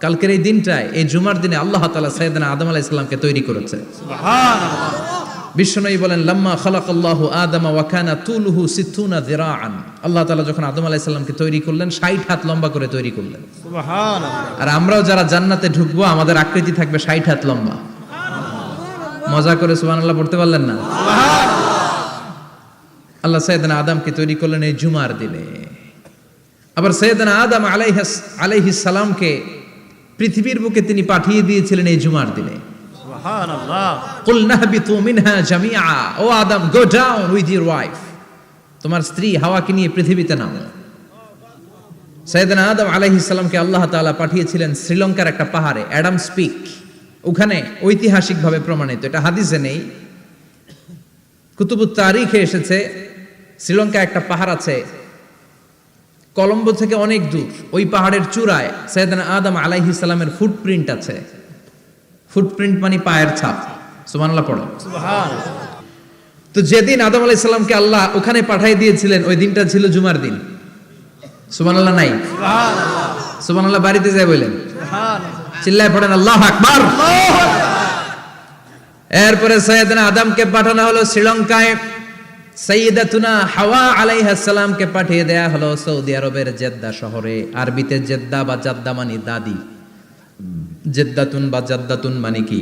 কালকের এই দিনটায়, এই জুমার দিনে আল্লাহ তাআলা সাইয়েদনা আদম আলাইহিস সালামকে তৈরি করেছে। সুবহানাল্লাহ। বিশ্বনবী বলেন, লাম্মা খালাকাল্লাহু আদামা ওয়া কানা তুলুহু 60 যিরাআন। আল্লাহ তাআলা যখন আদম আলাইহিস সালামকে তৈরি করলেন 60 হাত লম্বা করে তৈরি করলেন। সুবহানাল্লাহ। আর আমরাও যারা জান্নাতে ঢুকবো আমাদের আকৃতি থাকবে 60 হাত লম্বা। মজা করে সুবহানাল্লাহ পড়তে পারলেন না? আল্লাহ সাইয়েদনা আদমকে তৈরি করলেন এই জুমার দিনে। আবার সাইয়েদনা আদম আলাইহিস সালামকে পৃথিবীর বুকে তিনি পাঠিয়ে দিয়েছিলেন এই জুমার দিনে। সুবহানাল্লাহ। কুল নাহবিতু মিনহা জামিআ, O Adam, go down with your wife, তোমার স্ত্রী হাওয়াকে নিয়ে পৃথিবীতে নামো। সাইয়েদনা আদম আলাইহিস সালামকে আল্লাহ তাআলা পাঠিয়েছিলেন শ্রীলঙ্কার একটা পাহাড়ে, অ্যাডামস পিক। ওখানে ঐতিহাসিকভাবে প্রমাণিত, এটা হাদিসে নেই, কুতুবুত তারিখে এসেছে। শ্রীলঙ্কা একটা পাহাড় আছে, কলম্বো থেকে অনেক দূর। ওই পাহাড়ের চূড়ায় সাইয়েদনা আদম আলাইহিস সালামের ফুটপ্রিন্ট আছে। ফুটপ্রিন্ট মানে পায়ের ছাপ। সুবহানাল্লাহ পড়ো। সুবহানাল্লাহ। তো যেদিন আদম আলাইহিস সালামকে আল্লাহ ওখানে পাঠিয়ে দিয়েছিলেন ওই দিনটা ছিল জুমার দিন। সুবহানাল্লাহ নাই? সুবহানাল্লাহ। সুবহানাল্লাহ বাড়িতে যায় বলেন, সুবহানাল্লাহ। চিল্লায় পড়েন আল্লাহু আকবার। এরপরে সাইয়েদনা আদমকে পাঠানো হলো শ্রীলঙ্কায়। সাইয়্যিদাতুনা হাওয়া আলাইহিস সালামকে পাঠিয়ে দেয়া হলো সৌদি আরবের জেদ্দা শহরে। আরবিতে জেদ্দা বা জাদ্দা মানে দাদি। জেদ্দাতুন বা জাদ্দাতুন মানে কি?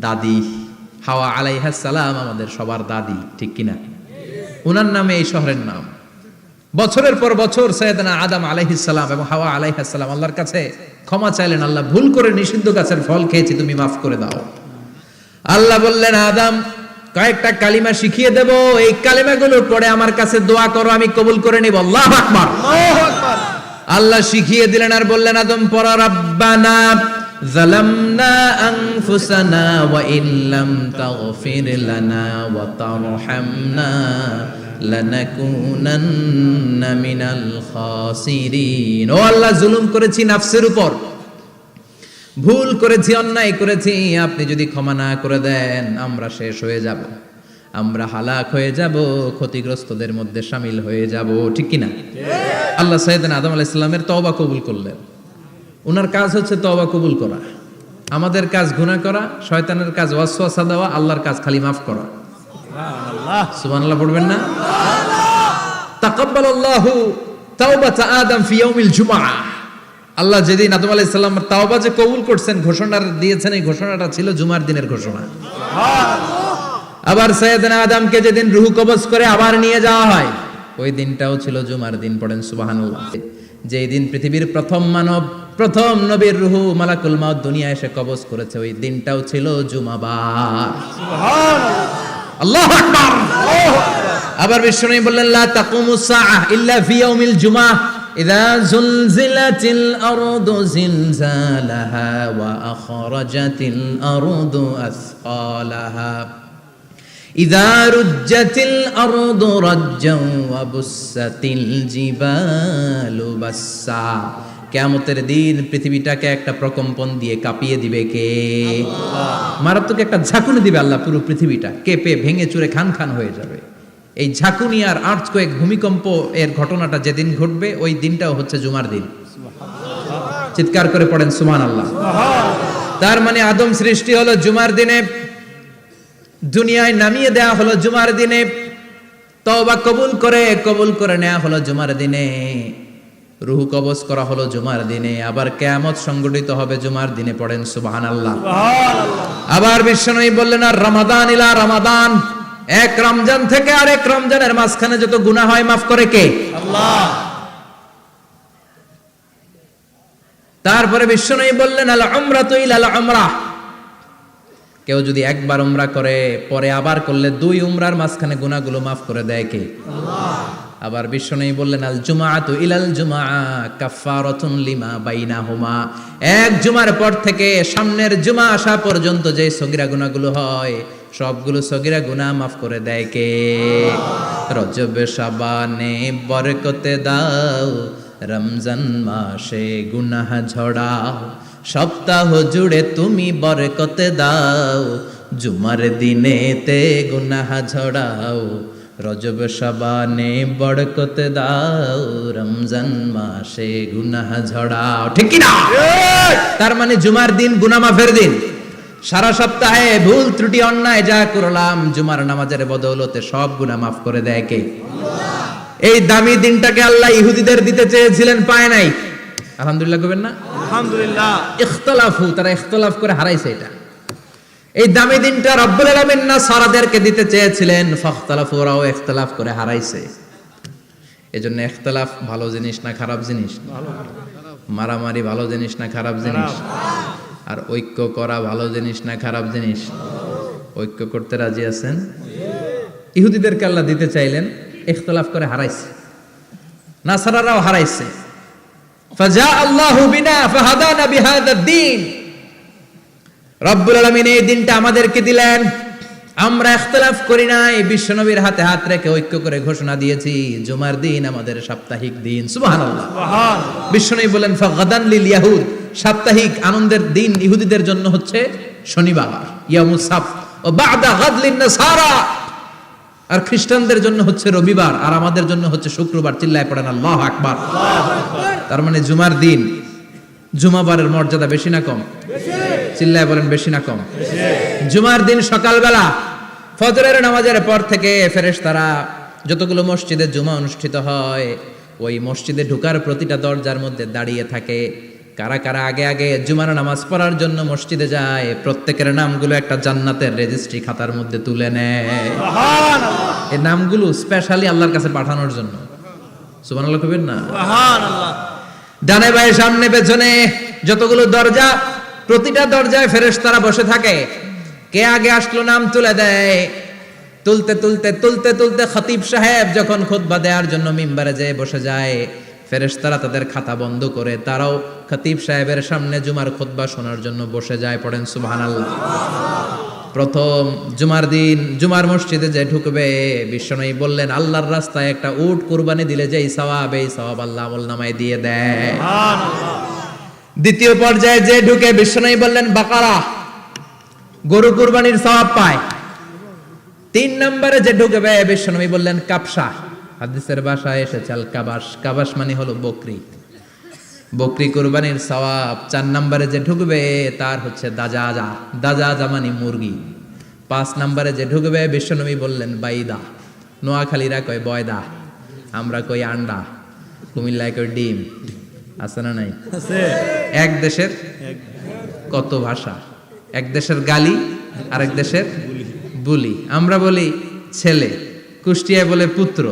দাদি। হাওয়া আলাইহিস সালাম আমাদের সবার দাদি, ঠিক কিনা? ওনার নামে এই শহরের নাম। বছরের পর বছর সাইয়েদনা আদম আলাইহিস সালাম এবং হাওয়া আলাইহিস সালাম আল্লাহর কাছে ক্ষমা চাইলেন, আল্লাহ ভুল করে নিষিদ্ধ গাছের ফল খেয়েছি, তুমি মাফ করে দাও। আল্লাহ বললেন, আদম, কয়েকটা কালিমা শিখিয়ে দেব, এই কালিমাগুলো পড়ে আমার কাছে দোয়া করো, আমি কবুল করে নিব। আল্লাহু আকবার। আল্লাহু আকবার। আল্লাহ শিখিয়ে দিলেন আর বললেন, আদম পড়ো, রাব্বানা যালামনা আনফুসানা ওয়া ইল্লাম তাগফির লানা ওয়া তারহামনা লানাকুনান্না মিনাল খাসিরিন। ও আল্লাহ, জুলুম করেছি নাফসের উপর, ভুল করেছি, অন্যায় করেছি, আপনি যদি ক্ষমা না করে দেন আমরা শেষ হয়ে যাব, আমরা হালাক হয়ে যাব, ক্ষতিগ্রস্তদের মধ্যে শামিল হয়ে যাব, ঠিক কিনা? আল্লাহ সাইয়েদনা আদম আলাইহিস সালামের তওবা কবুল করলেন। ওনার কাজ হচ্ছে তওবা কবুল করা, আমাদের কাজ গুনাহ করা, শয়তানের কাজ ওয়াসওয়াসা দেওয়া, আল্লাহর কাজ খালি মাফ করা। সুবহানাল্লাহ। সুবহানাল্লাহ পড়বেন না? তাকাব্বালাল্লাহু তাওবাতা আদম ফি ইয়াউমিল জুমআহ। আল্লাহ যেদিন আদম আলাইহিস সালামের তাওবা যে কবুল করছেন, ঘোষণা দিয়েছেন, এই ঘোষণাটা ছিল জুমার দিনের ঘোষণা। আবার সাইয়েদনা আদমকে যেদিন রূহ কবজ করে আবার নিয়ে যাওয়া হয়, ওই দিনটাও ছিল জুমার দিন। পড়েন সুবহানাল্লাহ। যেই দিন পৃথিবীর প্রথম মানব, প্রথম নবীর রূহ মালাকুল মাউত দুনিয়া এসে কবজ করেছে, ওই দিনটাও ছিল জুমাবার। সুবহানাল্লাহ। আল্লাহু আকবার। আবার বিশ্বনবী বললেন, লা তাকুমুস সাআহ ইল্লা ফি ইয়াউমিল জুমআহ ইযা যুলজিলাতিল আরদু জিলজালাহা ওয়া আখরাজাতিল আরদু আসকালাহা ইযা রুজ্জাতিল আরদু রাজ্জান ওয়া বুসাতিল জিবালু বাসসা। কিয়ামতের দিন পৃথিবীটাকে একটা প্রকম্পন দিয়ে কাঁপিয়ে দিবে কে? আল্লাহ। মারাত্মক একটা ঝাঁকুনি দিবে আল্লাহ, পুরো পৃথিবীটা কেঁপে ভেঙে চুরে খান খান হয়ে যাবে। এই ঝাঁকুনি আর আর্থকোয়েক, ভূমিকম্প এর ঘটনাটা যেদিন ঘটবে ওই দিনটাও হচ্ছে জুমার দিন। চিৎকার করে পড়েন সুবহানাল্লাহ। তার মানে আদম সৃষ্টি হলো জুমার দিনে, দুনিয়ায় নামিয়ে দেয়া হলো জুমার দিনে, তওবা কবুল করে নেওয়া হলো জুমার দিনে, রূহ কবজ করা হলো জুমার দিনে, আবার কিয়ামত সংগঠিত হবে জুমার দিনে। পড়েন সুবহানাল্লাহ। আবার বিশ্বনবী বললেন, আর রমাদান ইলা রমাদান, এক রমজান থেকে আরেক রমজানের মাঝখানে যত গুনাহ হয় মাফ করে কে? আল্লাহ। তারপরে বিশ্বনবী বললেন, আল উমরাতু ইলাল উমরাহ, কেউ যদি একবার উমরা করে পরে আবার করলে 2 উমরার মাঝখানে গুনাহগুলো মাফ করে দেয় কে? আল্লাহ। আবার বিশ্বনবী বললেন, আল জুমআতু ইলাল জুমআ কাফফারাতুন লিমা বাইনাহুমা, এক জুমার পর থেকে সামনের জুমা আসা পর্যন্ত যে সগীরা গুনাহগুলো হয় সবগুলো সগীরা গুনাহ মাফ করে দেয় কে? রজব শাবানে বরকতে দাও, রমজান মাসে গুনাহ ঝড়াও, সপ্তাহ জুড়ে তুমি বরকতে দাও, জুমার দিনেতে গুনাহ ঝড়াও, রজব শাবানে বরকতে দাও, রমজান মাসে গুনাহ ঝড়াও, ঠিক কি না? তার মানে জুমার দিন গুনাহ মাফের দিন। সারা সপ্তাহে ভুল ত্রুটি অন্যায় যা করলাম জুমার নামাজের বদৌলতে সব গুনাহ মাফ করে দেয় কে? এই দামি দিনটাকে আল্লাহ ইহুদিদের দিতে চেয়েছিলেন, পায় নাই। আলহামদুলিল্লাহ কইবেন না? আলহামদুলিল্লাহ। ইখতিলাফু, তারা ইখতিলাফ করে হারাইছে এটা। এই দামি দিনটা রব্বুল আলামিন নাসারাদেরকে দিতে চেয়েছিলেন, ফাখতালাফু, ওরাও ইখতিলাফ করে হারাইছে। এজন্য ইখতিলাফ ভালো জিনিস না খারাপ জিনিস? মারামারি ভালো জিনিস না খারাপ জিনিস? আর ঐক্য করা ভালো জিনিস না খারাপ জিনিস? ঐক্য করতে রাজি আছেন? ইহুদিদেরকে আল্লাহ দিতে চাইলেন, ইখতিলাফ করে হারাইছে। নাসারারাও হারাইছে। ফাজা আল্লাহু বিনা ফাহাদানা বিহাদা দ্বীন। রব্বুল আলামিন এই দিনটা আমাদেরকে দিলেন, আমরা ইখতিলাফ করি নাই, বিশ্বনবীর হাতে হাত রেখে ঐক্য করে ঘোষণা দিয়েছি জুমার দিন আমাদের সাপ্তাহিক দিন। সুবহানাল্লাহ। বিশ্বনবী বলেন ফাগাদান লিল ইয়াহুদ, সাপ্তাহিক আনন্দের দিন ইহুদিদের জন্য হচ্ছে শনিবার, ইয়ামুস সাbt, ও বাদা গাদ লিন নাসারা, আর খ্রিস্টানদের জন্য হচ্ছে রবিবার, আর আমাদের জন্য হচ্ছে শুক্রবার। চিল্লায় পড়েন আল্লাহু আকবার। তার মানে জুমার দিন, জুমাবারের মর্যাদা বেশি না কম? চিল্লায় বলেন বেশি না কম? জুমার দিন সকালবেলা ফজরের নামাজের পর থেকে ফেরেশতারা যতগুলো মসজিদে জুমা অনুষ্ঠিত হয় ওই মসজিদে ঢোকার প্রতিটা দরজার মধ্যে দাঁড়িয়ে থাকে। কারা কারা আগে আগে জুমার নামাজ পড়ার জন্য মসজিদে যায়, প্রত্যেকের নামগুলো একটা জান্নাতের রেজিস্ট্রি খাতার মধ্যে তুলে নেয়। এই নামগুলো স্পেশালি আল্লাহর কাছে পাঠানোর জন্য। সুবহানাল্লাহ কইবেন না? সুবহানাল্লাহ। ডানে বায়ে সামনে পেছনে যতগুলো দরজা, প্রতিটা দরজায় ফেরেশতারা বসে থাকে। কে আগে আসলো নাম তুলে দেয়। তুলতে তুলতে তুলতে তুলতে খতিব সাহেব যখন খুতবা দেওয়ার জন্য মিম্বারে যেয়ে বসে যায়, ফেরেশতারা তাদের খাতা বন্ধ করে তারাও খতিব সাহেবের সামনে জুমার খুতবা শোনার জন্য বসে যায়। পড়েন সুবহানাল্লাহ। প্রথম জুমার দিন জুমার মসজিদে যে ঢুকবে, বিশ্বনবী বললেন আল্লাহর রাস্তায় একটা উট কুরবানি দিলে যেই সওয়াব, এই সওয়াব আল্লাহ আমলনামায় দিয়ে দেয়। দ্বিতীয় পর্যায়ে যে ঢুকে, বিশ্বনবী বললেন বাকারা, গরু কুরবানির সওয়াব পায়। তিন নম্বরে যে ঢুকবে, বিশ্বনবী বললেন কাবসা, হাদিসের ভাষায় এসেছে আল কাবাস, কাবাস মানে হলো বকরি, বকরি কুরবানির সওয়াব। চার নম্বরে যে ঢুকবে তার হচ্ছে দাজাজা, দাজাজা মানে মুরগি। পাঁচ নম্বরে যে ঢুকবে, বিশ্বনবী বললেন বাইদা, নোয়াখালীরা কয় বয়দা, আমরা কই আন্ডা, কুমিল্লায় কই ডিম। আছে না নাই? এক দেশের কত ভাষা, এক দেশের গালি আর এক দেশের বুলি। আমরা বলি ছেলে, কুষ্টিয়ায় বলে পুত্র,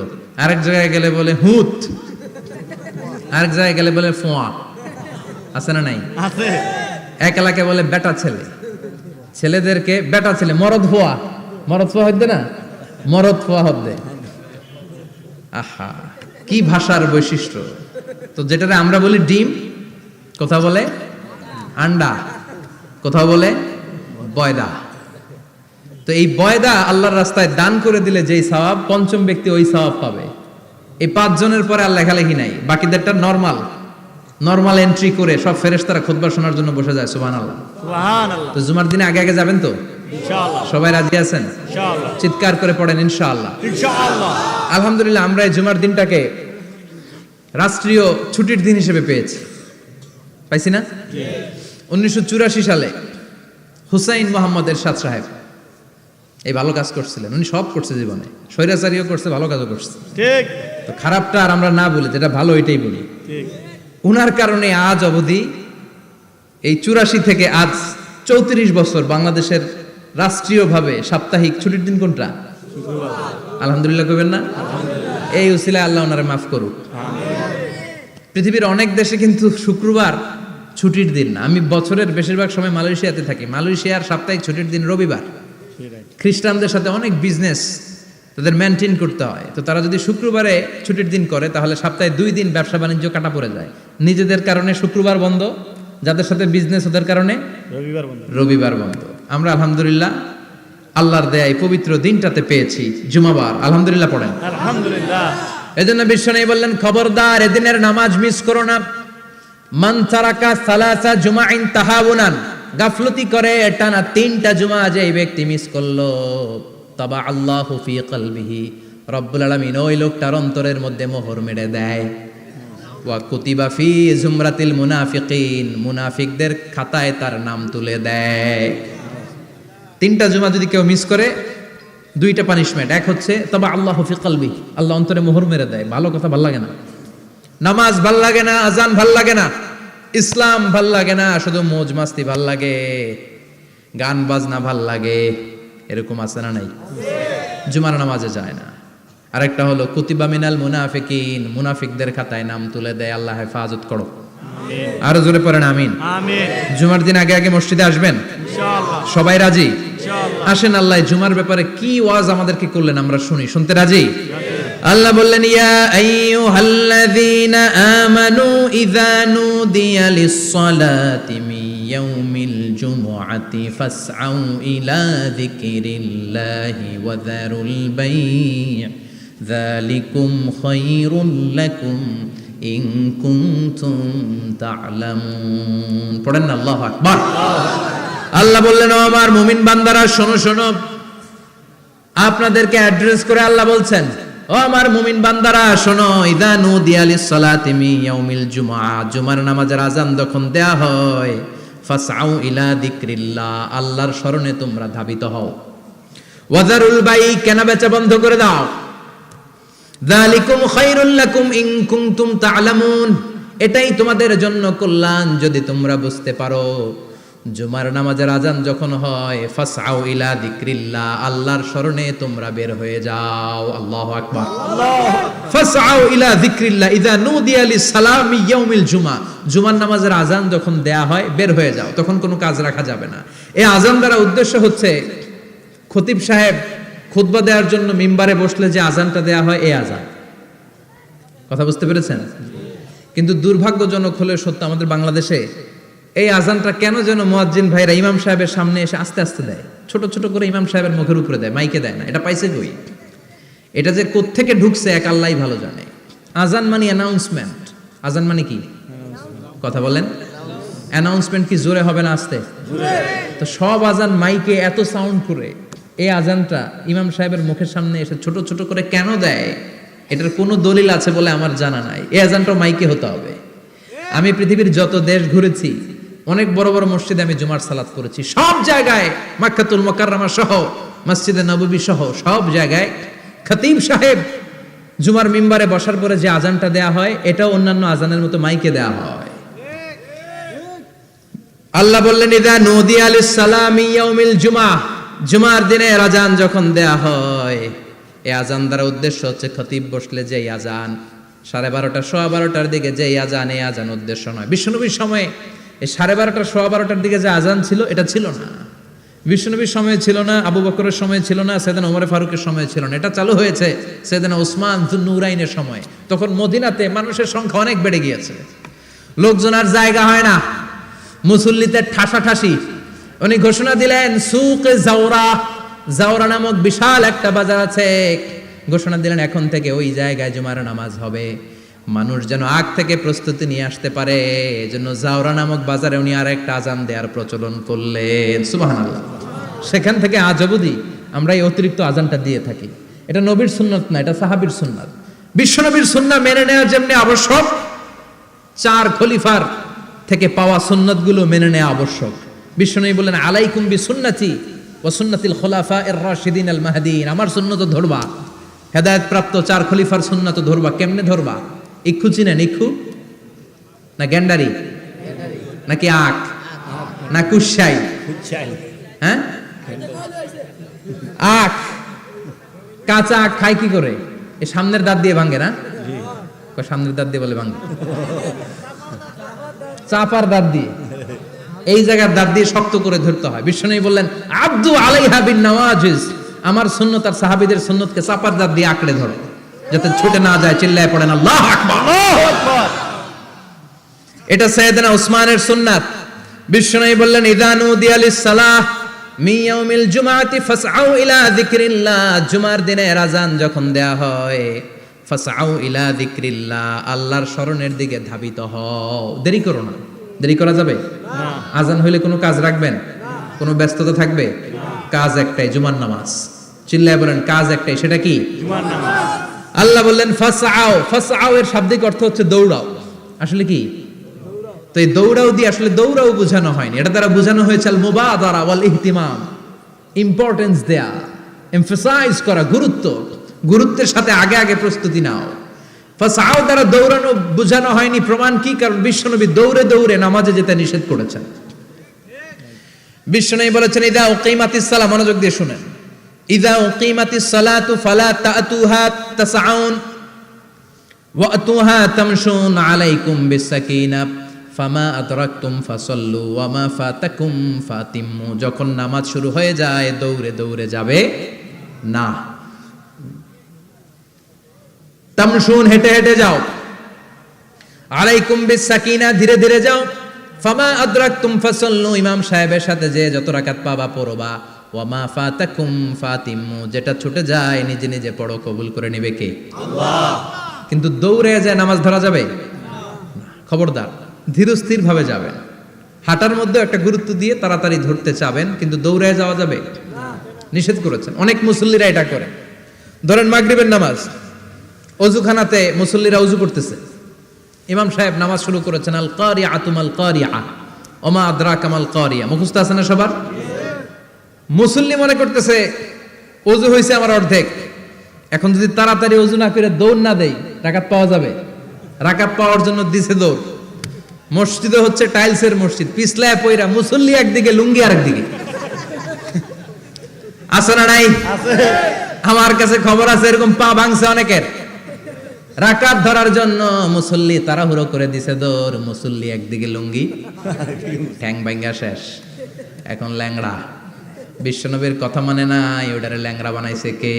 আরেক জায়গায় গেলে বলে হুত, আরেক জায়গায় গেলে বলে ফোয়া। আছে না নাই? আছে। এক এলাকায় বলে বেটা ছেলে, ছেলেদেরকে বেটা ছেলে। মরদ ফোয়া, মরদ ফোয়া হইতে না, মরদ ফোয়া হদ্দে। আহা, কি ভাষার বৈশিষ্ট্য। তো যেটারে আমরা বলি ডিম, কোথাও বলে আন্ডা, কোথাও বলে বয়দা। তো এই বয়দা আল্লাহর রাস্তায় দান করে দিলে যেই সওয়াব, পঞ্চম ব্যক্তি ওই সওয়াব পাবে। এই 5 জনের পরে আর লেখালেখি নাই, বাকিদেরটা নরমাল এন্ট্রি করে সব ফেরেশতারা খুতবা শোনার জন্য বসে যায়। সুবহানাল্লাহ। সুবহানাল্লাহ। তো জুমার দিনে আগে আগে যাবেন তো? ইনশাআল্লাহ। সবাই রাজি আছেন? ইনশাআল্লাহ। চিৎকার করে পড়েন ইনশাআল্লাহ। ইনশাআল্লাহ। আলহামদুলিল্লাহ, আমরা এই জুমার দিনটাকে রাষ্ট্রীয় ছুটির দিন হিসেবে পেয়েছি, পাইছি না? 1984 সালে হুসাইন মোহাম্মদ এরশাদ সাহেব এই ভালো কাজ করছিলেন। উনি সব করছে জীবনে, স্বৈরাচারীও করছে, ভালো কাজও করছে। ঠিক। তো খারাপটা আর আমরা না বলি, যেটা ভালো এটাই বলি। ঠিক। উনার কারণে আজ অবধি এই 84 থেকে আজ 34 বছর বাংলাদেশের রাষ্ট্রীয়ভাবে সাপ্তাহিক ছুটির দিন কোনটা? আলহামদুলিল্লাহ কইবেন না? এই উসিলায় আল্লাহ ওনারে মাফ করুক। পৃথিবীর অনেক দেশে কিন্তু শুক্রবার ছুটির দিন না। আমি বছরের বেশিরভাগ সময় মালয়েশিয়াতে থাকি। মালয়েশিয়ার সাপ্তাহিক ছুটির দিন রবিবার। খ্রিস্টানদের সাথে অনেক বিজনেস তাদের মেনটেন করতে হয়। তো তারা যদি শুক্রবারে ছুটির দিন করে তাহলে সপ্তাহে 2 দিন ব্যবসা বাণিজ্য কাটা পড়ে যায়। নিজেদের কারণে শুক্রবার বন্ধ, যাদের সাথে বিজনেস ওদের কারণে রবিবার বন্ধ। আমরা আলহামদুলিল্লাহ আল্লাহর দয়ায় পবিত্র দিনটাতে পেয়েছি জুমাবার। আলহামদুলিল্লাহ পড়েন আলহামদুলিল্লাহ। এজন্য বিশ্বনবী বললেন খবরদার এদিনের নামাজ মিস করো না। মান তারাকা সালাসা জুমাইন তাহাউনান, গাফলতি করে টানা 3টা জুমা যে ব্যক্তি মিস করলো, তাবা আল্লাহু ফি কলবিহি, রব্বুল আলামিন ওই লোকটার অন্তরের মধ্যে মোহর মেরে দেয়। ওয়া কুতিবা ফি জুমরাতিল মুনাফিকিন, মুনাফিকদের খাতায় তার নাম তুলে দেয়। 3টা জুমা যদি কেউ মিস করে 2টা পানিশমেন্ট। এক হচ্ছে তবা আল্লাহু ফি কলবি, আল্লাহ অন্তরে মোহর মেরে দেয়। ভালো কথা ভাল লাগে না, নামাজ ভাল লাগে না, আজান ভাল লাগে না, ইসলাম ভাল লাগে না, শুধু মौज মাস্তি ভাল লাগে, গান বাজনা ভাল লাগে, এরকম আছে না নাই? জুমার নামাজে যায় না। আরেকটা হলো কুতিবা মিনাল মুনাফিকিন, মুনাফিকদের খাতায় নাম তুলে দেয়। আল্লাহ হেফাজত করো, আরো জোরে পড়েন আমিন। আমিন। জুমার দিন আগে আগে মসজিদে আসবেন ইনশাআল্লাহ। সবাই রাজি? ইনশাআল্লাহ। আসেন, আল্লাহ জুমার ব্যাপারে কি ওয়াজ আমাদেরকে করলেন আমরা শুনি। শুনতে রাজি? আল্লাহ বললেন ইয়া আইয়ুহাল্লাযীনা আমানু ইযা নুদিয়া লিস-সালাতি মিন ইয়াউমিল জুমআতি ফাসআউ ইলা যিকরিল্লাহি ওয়া যারুল বাই', যালিকুম খায়রুল লাকুম ইন কুনতুম তা'লামুন। পড়েন না আল্লাহু আকবার। আল্লাহ বললেন ও আমার মুমিন বান্দারা শোনো শোনো, আপনাদেরকে অ্যাড্রেস করে আল্লাহ বলছেন ও আমার মুমিন বান্দারা শোনো, ইযা নুদিয়া লিস-সালাতি মিন ইয়াউমিল জুমআ, জুমার নামাজের আযান যখন দেয়া হয়, ফাসআউ ইলা যিকরিল্লাহ, আল্লাহর স্মরণে তোমরা ধাবিত হও। ওয়া যারুল বাই', কেনা বেচা বন্ধ করে দাও। যালিকুম খায়রুল লাকুম ইন কুনতুম তা'লামুন, এটাই তোমাদের জন্য কল্যাণ যদি তোমরা বুঝতে পারো। জুমার নামাজের আযান যখন হয়, ফাসআউ ইলা যিকরিল্লাহ, আল্লাহর স্মরণে তোমরা বের হয়ে যাও। আল্লাহু আকবার। ফাসআউ ইলা যিকরিল্লাহ ইযা নুদিয়া লিস-সালামি ইয়াউমিল জুমআ, জুমার নামাজের আযান যখন দেয়া হয় বের হয়ে যাও, তখন কোনো কাজ রাখা যাবে না। এই আযান দ্বারা উদ্দেশ্য হচ্ছে খতিব সাহেব খুতবা দেওয়ার জন্য মিম্বারে বসলে যে আযানটা দেয়া হয়, এই আযান। কথা বুঝতে পেরেছেন? কিন্তু দুর্ভাগ্যজনক হলে সত্য, আমাদের বাংলাদেশে এই আযানটা কেন যেন মুয়াজ্জিন ভাইরা ইমাম সাহেবের সামনে এসে আস্তে আস্তে দেয়, ছোট ছোট করে ইমাম সাহেবের মুখের উপরে দেয়, মাইকে দেয় না। এটা পাইছে কই? এটা যে কোত্থেকে ঢুকছে এক আল্লাহই ভালো জানে। আযান মানে অ্যানাউন্সমেন্ট। আযান মানে কি? কথা বলেন। অ্যানাউন্সমেন্ট কি জোরে হবে না আস্তে? তো সব আযান মাইকে এত সাউন্ড করে, এই আযানটা ইমাম সাহেবের মুখের সামনে এসে ছোট ছোট করে কেন দেয়? এটার কোনো দলিল আছে বলে আমার জানা নাই। এই আযানটাও মাইকে হতে হবে। আমি পৃথিবীর যত দেশ ঘুরেছি, অনেক বড় বড় মসজিদে আমি জুমার সালাত করেছি, সব জায়গায় মক্কাতুল মুকাররমা সহ মসজিদে নববী সহ সব জায়গায় খতিব সাহেব জুমার মিম্বারে বসার পরে যে আযানটা দেয়া হয়, এটাও অন্যান্য আযানের মতো মাইকে দেয়া হয়। আল্লাহ বললেন ইযা নুদিয়া লিস-সালামি ইয়াউমিল জুমআ, জুমার দিনে আযান যখন দেয়া হয়, এই আযান দ্বারা উদ্দেশ্য হচ্ছে খতিব বসলে যে আযান 12:30 সোয়া 12টার দিকে যে আযান, এই আযান উদ্দেশ্য নয়। বিশ্বনবীর সময়ে এই 12:30 সোয়া 12টার দিকে যে আযান ছিল, এটা ছিল না। বিশ্বনবীর সময়ে ছিল না, আবু বকরের সময়ে ছিল না, সাইয়েদনা ওমর ফারুকের সময়ে ছিল না। এটা চালু হয়েছে সাইয়েদনা উসমান যুন্নুরাইনের সময়। তখন মদিনাতে মানুষের সংখ্যা অনেক বেড়ে গিয়েছে, লোকজন আর জায়গা হয় না, মুসল্লিতে ঠাসাঠাসি। উনি ঘোষণা দিলেন সুকে জাওরা, জাওরা নামক বিশাল একটা বাজার আছে, ঘোষণা দিলেন এখন থেকে ওই জায়গায় জুমার নামাজ হবে। মানুষ যেন আগ থেকে প্রস্তুতি নিয়ে আসতে পারে, এজন্য জাওরা নামক বাজারে উনি আর একটা আযান দেওয়ার প্রচলন করলেন। সুবহানাল্লাহ। সেখান থেকে আজ অবধি আমরা এই অতিরিক্ত আযানটা দিয়ে থাকি। এটা নবীর সুন্নাত না, এটা সাহাবীর সুন্নাত। বিশ্বনবীর সুন্নাহ মেনে নেওয়া যেমনি আবশ্যক, 4 খলিফার থেকে পাওয়া সুন্নাতগুলো মেনে নেওয়া আবশ্যক। বিশ্বনবী বললেন আলাইকুম বিসুন্নতি ওয়া সুন্নাতিল খুলাফায়ে রাশিদিন আল মাহদিয়িন, আমার সুন্নাত ধরবা, হেদায়েত প্রাপ্ত 4 খলিফার সুন্নাত ধরবা। কেমনে ধরবা? ইক্ষু চিনেন? ইক্ষু না গ্যান্ডারি নাকি আখ না কুশাই? হ্যাঁ, আখ। কাঁচা আখ খায় কি করে? এই সামনের দাঁত দিয়ে ভাঙে না? সামনের দাঁত দিয়ে বলে ভাঙে, চাপার দাঁত দিয়ে, এই জায়গার দাঁত দিয়ে শক্ত করে ধরতে হয়। বিশ্বনবী বললেন আব্দু আলাইহা বিন নওয়াজিজ, আমার সুন্নাত আর সাহাবীদের সুন্নাতকে চাপার দাঁত দিয়ে আঁকড়ে ধরো, যাতে ছুটে না যায়। চিল্লায় পড়েন আল্লাহু আকবার। এটা সাইয়েদনা উসমানের সুন্নাত। বিশ্বনবী বললেন ইযা নুদিয়া লিস-সালাহ মিন ইয়াউমিল জুমআতি ফাসআউ ইলা যিকরিল্লাহ, জুমার দিনে আযান যখন দেয়া হয়, ফাসআউ ইলা যিকরিল্লাহ, আল্লাহর স্মরণের দিকে ধাবিত হও। দেরি করো না। দেরি করা যাবে না। আযান হইলে কোনো কাজ রাখবেন? কোনো ব্যস্ততা থাকবে? কাজ একটাই, জুমার নামাজ। চিল্লায় বলেন কাজ একটাই, সেটা কি? জুমার নামাজ। আল্লাহ বললেন ফাসআউ, ফাসআউ এর শাব্দিক অর্থ হচ্ছে দৌড়াও। আসলে কি? তো এই দৌড়াও দিয়ে আসলে দৌড়াও বোঝানো হয়নি, এটা দ্বারা বোঝানো হয়েছে আল মুবাদারা ওয়াল ইহতিমাম, ইম্পর্টেন্স দেয়া, এমফাসাইজ করা, গুরুত্বের সাথে আগে আগে প্রস্তুতি নাও। ফাসাও দ্বারা দৌড়ানো বোঝানো হয়নি, প্রমাণ কি? কারণ বিশ্বনবী দৌড়ে দৌড়ে নামাজে যেতে নিষেধ করেছেন। বিশ্বনবী বলেছেন ইদা উকিমাতিস সালাহ, মনোযোগ দিয়ে শুনেন, ইদা উকিমাতিস সালাতু ফালা তাতুহা তাসআউন ওয়া আতুহা তামশুন আলাইকুম বিসাকিনাহ ফামা আদরাকতুম ফাসাল্লু ওয়া মা ফাতাকুম ফাতিম্মু। যখন নামাজ শুরু হয়ে যায় দৌড়ে দৌড়ে যাবে না, তামশুন হেঁটে হেঁটে যাও, আলাইকুম বিসাকিনা ধীরে ধীরে যাও, ফামা আদরাকতুম ফাসাল্লু ইমাম সাহেবের সাথে যে যত রাকাত পাবা পড়বা, ওয়া মা ফাতাকুম ফাতিম্মু যেটা ছুটে যায় নিজে নিজে পড়ো, কবুল করে নেবে কে? আল্লাহ। কিন্তু দৌড়ে যায় নামাজ ধরা যাবে না, খবরদার ধীরস্থির ভাবে যাবেন। হাঁটার মধ্যে একটা গুরুত্ব দিয়ে তাড়াতাড়ি ধরতে চাবেন, কিন্তু দৌড়ে যাওয়া যাবে না, নিষেধ করেছেন। অনেক মুসল্লিরা এটা করে। ধরেন মাগরিবের নামাজ, অজুখানাতে মুসল্লিরা ওযু করতেছে, ইমাম সাহেব নামাজ শুরু করেছেন আল কারিআতু মাল কারিআ ওমা আদরাকা মাল কারিআ, মুখস্থ আছে না সবার? মুসল্লি মনে করতেছে ওযু হয়েছে আমার অর্ধেক, এখন যদি তাড়াতাড়ি ওযু না করে দৌড় না দেই রাকাত পাওয়া যাবে? রাকাত পাওয়ার জন্য দিছে দৌড়। মসজিদে হচ্ছে টাইলসের মসজিদ, পিছলায় পয়রা মুসল্লি একদিকে, লুঙ্গি আরেকদিকে। আছে না নাই? আমার কাছে খবর আছে এরকম পা ভাঙছে অনেকের। রাকাত ধরার জন্য মুসল্লি তাড়াহুড়ো করে দিছে দৌড়, মুসল্লি একদিকে লুঙ্গি, ঠ্যাং ভাঙা শেষ, এখন ল্যাংড়া। বিশ্বনবীর কথা মানে নাই, ওটারে ল্যাংড়া বানাইছে কে?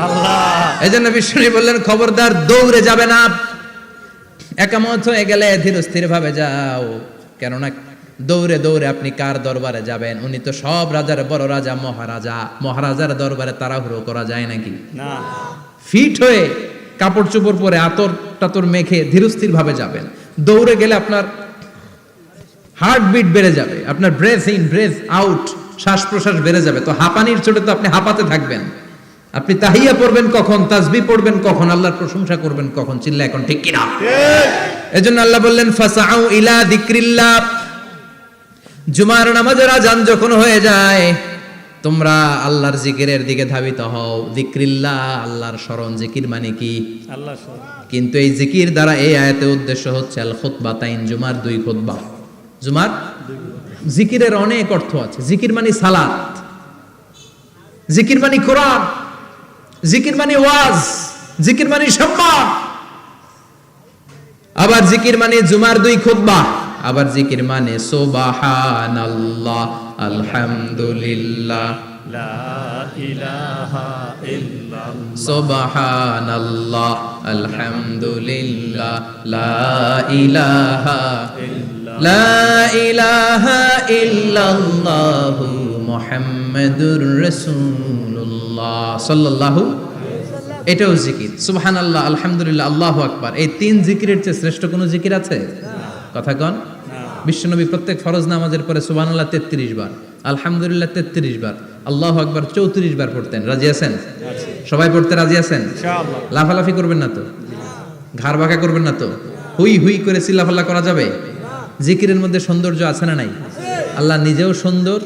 আল্লাহ। এজন্য বিশ্বনবী বললেন খবরদার দৌড়ে যাবে না, একামত হয়ে গেলে ধীরস্থির ভাবে যাও। কেননা দৌড়ে দৌড়ে আপনি কার দরবারে যাবেন? উনি তো সব রাজার বড় রাজা, মহারাজা। মহারাজার দরবারে তাড়াহুড়ো করা যায় নাকি? না। ফিট হয়ে কাপড় চোপড় পরে আতর টাতর মেখে ধীরস্থির ভাবে যাবেন। দৌড়ে গেলে আপনার হার্টবিট বেড়ে যাবে, আপনার ব্রেথ ইন ব্রেথ আউট, শ্বাস প্রশ্বাস বেড়ে যাবে। তো হাঁপানির চোটে তো আপনি হাঁপাতে থাকবেন। আপনি তাহিয়া পড়বেন কখন, তাসবিহ পড়বেন কখন, আল্লাহর প্রশংসা করবেন কখন? চিল্লা এখন ঠিক কিনা? এজন্য আল্লাহ বললেন ফাসাউ ইলা যিকরিল্লাহ, জুমার নামাজের আযান যখন হয়ে যায় তোমরা আল্লাহর জিকিরের দিকে ধাবিত হও। যিকরিল্লাহ, আল্লাহর স্মরণ। জিকির মানে কি? আল্লাহর স্মরণ। কিন্তু এই জিকির দ্বারা এই আয়াতের উদ্দেশ্য হচ্ছে আল খুতবাতাইন, জুমার দুই খুতবা। জুমার জিকিরের অনেক অর্থ আছে। জিকির মানে সালাত, জিকির মানে কোরআন, জিকির মানে ওয়াজ, জিকির মানে সম্মান। আবার জিকির মানে জুমার দুই খুতবা। আবার জিকির মানে সুবহানাল্লাহ, আলহামদুলিল্লাহ, লা ইলাহা ইল্লাল্লাহ, সুবহানাল্লাহ, আলহামদুলিল্লাহ, লা ইলাহা ইল্লাল্লাহ, লা ইলাহা ইল্লাল্লাহু মুহাম্মাদুর রাসূলুল্লাহ সাল্লাল্লাহু। এটাও জিকির। সুবহানাল্লাহ, আলহামদুলিল্লাহ, আল্লাহু আকবার। এই তিন জিকিরের চেয়ে শ্রেষ্ঠ কোনো জিকির আছে? কথা কন। বিশ্বনবী প্রত্যেক ফরজ নামাজের পরে সুবহানাল্লাহ 33 বার, আলহামদুলিল্লাহ 33 বার, আল্লাহু আকবার 34 বার পড়তেন। রাজি আছেন? সবাই পড়তে রাজি আছেন? ইনশাআল্লাহ। লাফালাফি করবেন না তো? ঘাড় বাঁকা করবেন না তো? হুই হুই করে চিল্লাফাল্লা করা যাবে? জিকিরের মধ্যে সৌন্দর্য আছে না নাই? আল্লাহ নিজেও সুন্দর।